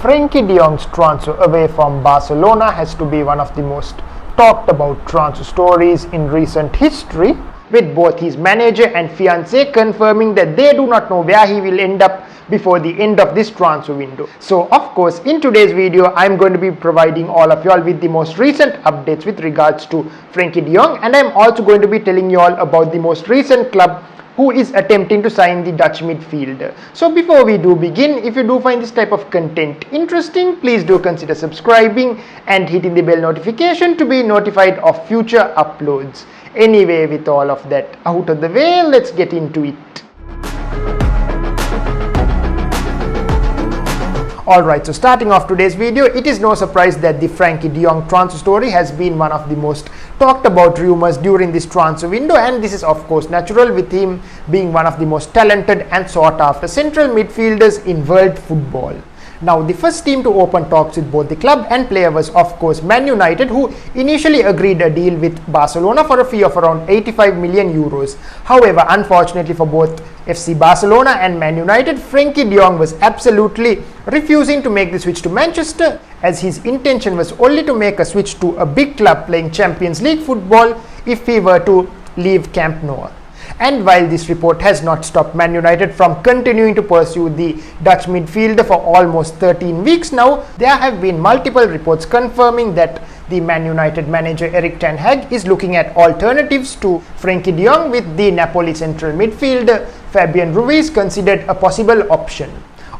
Frenkie De Jong's transfer away from Barcelona has to be one of the most talked about transfer stories in recent history, with both his manager and fiancée confirming that they do not know where he will end up before the end of this transfer window. So of course, in today's video I'm going to be providing all of y'all with the most recent updates with regards to Frenkie De Jong, and I'm also going to be telling you all about the most recent club who is attempting to sign the Dutch midfielder. So before we do begin, if you do find this type of content interesting, please do consider subscribing and hitting the bell notification to be notified of future uploads. Anyway, with all of that out of the way, let's get into it. Alright, so starting off today's video, it is no surprise that the Frenkie De Jong transfer story has been one of the most talked about rumors during this transfer window, and this is of course natural with him being one of the most talented and sought after central midfielders in world football. Now, the first team to open talks with both the club and player was of course Man United, who initially agreed a deal with Barcelona for a fee of around 85 million euros. However, unfortunately for both FC Barcelona and Man United, Frenkie De Jong was absolutely refusing to make the switch to Manchester, as his intention was only to make a switch to a big club playing Champions League football if he were to leave Camp Nou. And while this report has not stopped Man United from continuing to pursue the Dutch midfielder for almost 13 weeks now, there have been multiple reports confirming that the Man United manager Erik ten Hag is looking at alternatives to Frenkie De Jong, with the Napoli central midfielder Fabian Ruiz considered a possible option.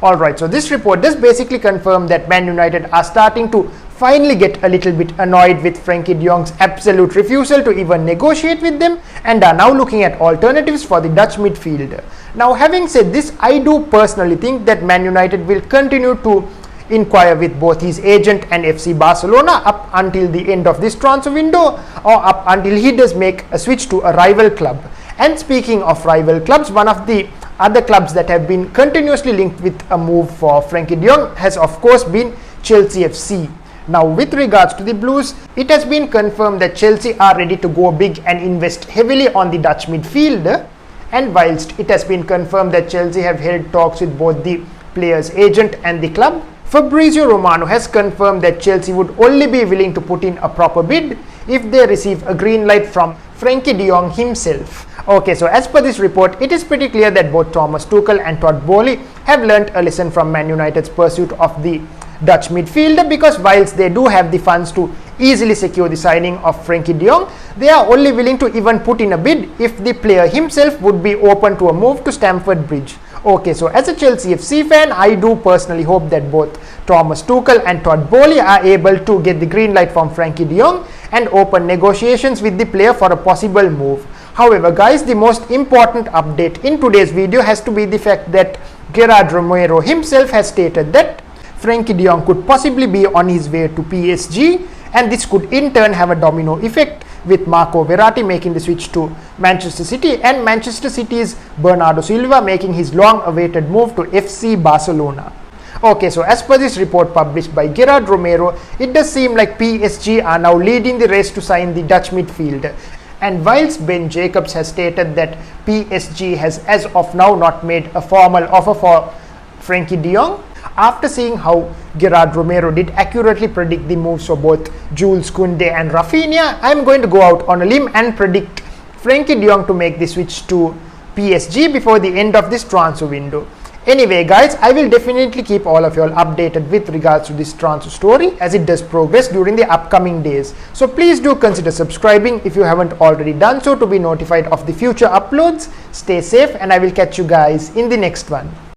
Alright, so this report does basically confirm that Man United are starting to finally get a little bit annoyed with Frenkie De Jong's absolute refusal to even negotiate with them, and are now looking at alternatives for the Dutch midfielder. Now, having said this, I do personally think that Man United will continue to inquire with both his agent and FC Barcelona up until the end of this transfer window, or up until he does make a switch to a rival club. And speaking of rival clubs, one of the other clubs that have been continuously linked with a move for Frenkie De Jong has of course been Chelsea FC. Now, with regards to the Blues, it has been confirmed that Chelsea are ready to go big and invest heavily on the Dutch midfielder. And whilst it has been confirmed that Chelsea have held talks with both the player's agent and the club, Fabrizio Romano has confirmed that Chelsea would only be willing to put in a proper bid if they receive a green light from Frenkie De Jong himself. Okay, so as per this report, it is pretty clear that both Thomas Tuchel and Todd Boehly have learnt a lesson from Man United's pursuit of the Dutch midfielder, because whilst they do have the funds to easily secure the signing of Frenkie De Jong, they are only willing to even put in a bid if the player himself would be open to a move to Stamford Bridge. Okay, so as a Chelsea FC fan, I do personally hope that both Thomas Tuchel and Todd Boehly are able to get the green light from Frenkie De Jong and open negotiations with the player for a possible move. However guys, the most important update in today's video has to be the fact that Gerard Romero himself has stated that Frenkie De Jong could possibly be on his way to PSG, and this could in turn have a domino effect, with Marco Verratti making the switch to Manchester City and Manchester City's Bernardo Silva making his long-awaited move to FC Barcelona. Okay, so as per this report published by Gerard Romero, it does seem like PSG are now leading the race to sign the Dutch midfielder. And whilst Ben Jacobs has stated that PSG has as of now not made a formal offer for Frenkie De Jong, after seeing how Gerard Romero did accurately predict the moves for both Jules Koundé and Rafinha, I am going to go out on a limb and predict Frenkie De Jong to make the switch to PSG before the end of this transfer window. Anyway guys, I will definitely keep all of you all updated with regards to this transfer story as it does progress during the upcoming days. So please do consider subscribing if you haven't already done so to be notified of the future uploads. Stay safe, and I will catch you guys in the next one.